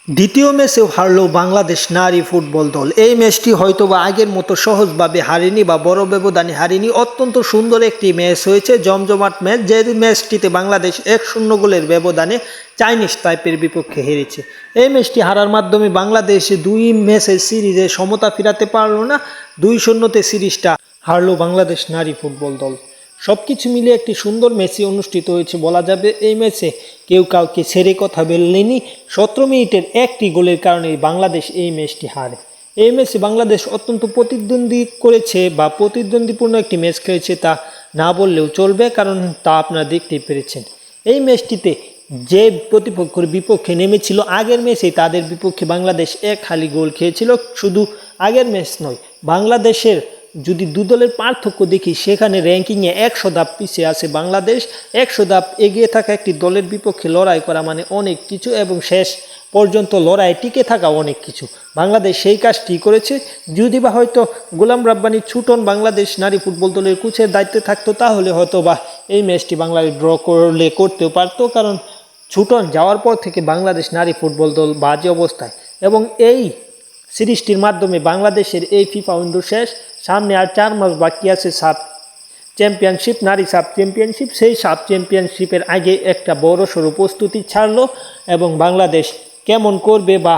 দ্বিতীয় ম্যাচেও হারল বাংলাদেশ নারী ফুটবল দল। এই ম্যাচটি হয়তোবা আগের মতো সহজভাবে হারেনি বা বড় ব্যবধানে হারেনি। অত্যন্ত সুন্দর একটি ম্যাচ হয়েছে, জমজমাট ম্যাচ। যে ম্যাচটিতে বাংলাদেশ 1-0 গোলের ব্যবধানে চাইনিজ তাইপের বিপক্ষে হেরেছে। এই ম্যাচটি হারার মাধ্যমে বাংলাদেশ 2 ম্যাচের সিরিজে সমতা ফিরাতে পারল না। 2-0 সিরিজটা হারল বাংলাদেশ নারী ফুটবল দল। সবকিছু মিলে একটি সুন্দর ম্যাচই অনুষ্ঠিত হয়েছে বলা যাবে। এই ম্যাচে কেউ কাউকে ছেড়ে কথা বললেনি। 17 মিনিটের একটি গোলের কারণে বাংলাদেশ এই ম্যাচটি হারে। এই ম্যাচে বাংলাদেশ অত্যন্ত প্রতিদ্বন্দ্বী করেছে বা প্রতিদ্বন্দ্বীপূর্ণ একটি ম্যাচ খেলেছে তা না বললেও চলবে, কারণ তা আপনারা দেখতেই পেরেছেন। এই ম্যাচটিতে যে প্রতিপক্ষের বিপক্ষে নেমেছিল আগের ম্যাচে তাদের বিপক্ষে বাংলাদেশ এক হালি গোল খেয়েছিল। শুধু আগের ম্যাচ নয়, বাংলাদেশের যদি দু দলের পার্থক্য দেখি সেখানে র্যাঙ্কিংয়ে 100 ধাপ পিছিয়ে আছে বাংলাদেশ। 100 ধাপ এগিয়ে থাকা একটি দলের বিপক্ষে লড়াই করা মানে অনেক কিছু, এবং শেষ পর্যন্ত লড়াই টিকে থাকা অনেক কিছু। বাংলাদেশ সেই কাজটি করেছে। যদি বা হয়তো গোলাম রাব্বানী ছুটন বাংলাদেশ নারী ফুটবল দলের কোচের দায়িত্বে থাকতো তাহলে হয়তো বা এই ম্যাচটি বাংলাদেশ ড্র করতেও পারতো, কারণ ছুটন যাওয়ার পর থেকে বাংলাদেশ নারী ফুটবল দল বাজে অবস্থায়। এবং এই সিরিজটির মাধ্যমে বাংলাদেশের এই ফিফা উইন্ডো শেষ। সামনে আর 4 মাস বাকি আছে সাব চ্যাম্পিয়নশিপ, নারী সাব চ্যাম্পিয়নশিপ। সেই সাব চ্যাম্পিয়নশিপের আগে একটা বড় সড়ো প্রস্তুতি ছাড়লো, এবং বাংলাদেশ কেমন করবে বা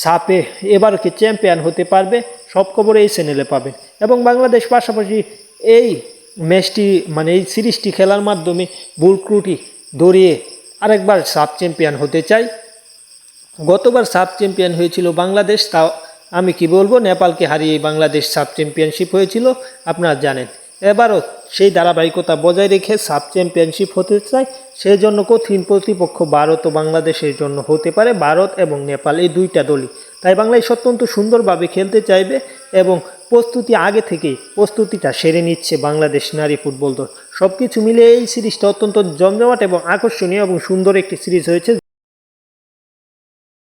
সাপে এবার কি চ্যাম্পিয়ন হতে পারবে সব খবর এই চ্যানেলে পাবেন। এবং বাংলাদেশ পাশাপাশি এই ম্যাচটি মানে এই সিরিজটি খেলার মাধ্যমে ভুল ত্রুটি ধরিয়ে আরেকবার সাব চ্যাম্পিয়ন হতে চাই। গতবার সাব চ্যাম্পিয়ন হয়েছিল বাংলাদেশ, তাও আমি কি বলবো, নেপালকে হারিয়ে বাংলাদেশ সাব চ্যাম্পিয়নশিপ হয়েছিল, আপনারা জানেন। এবারও সেই ধারাবাহিকতা বজায় রেখে সাব চ্যাম্পিয়নশিপ হতে চায়। সেই জন্য কঠিন প্রতিপক্ষ ভারত ও বাংলাদেশের জন্য হতে পারে, ভারত এবং নেপাল এই দুইটা দলই। তাই বাংলাদেশ অত্যন্ত সুন্দরভাবে খেলতে চাইবে এবং প্রস্তুতি আগে থেকেই প্রস্তুতিটা সেরে নিচ্ছে বাংলাদেশ নারী ফুটবল দল। সব কিছু মিলে এই সিরিজটা অত্যন্ত জমজমাট এবং আকর্ষণীয় এবং সুন্দর একটি সিরিজ হয়েছে।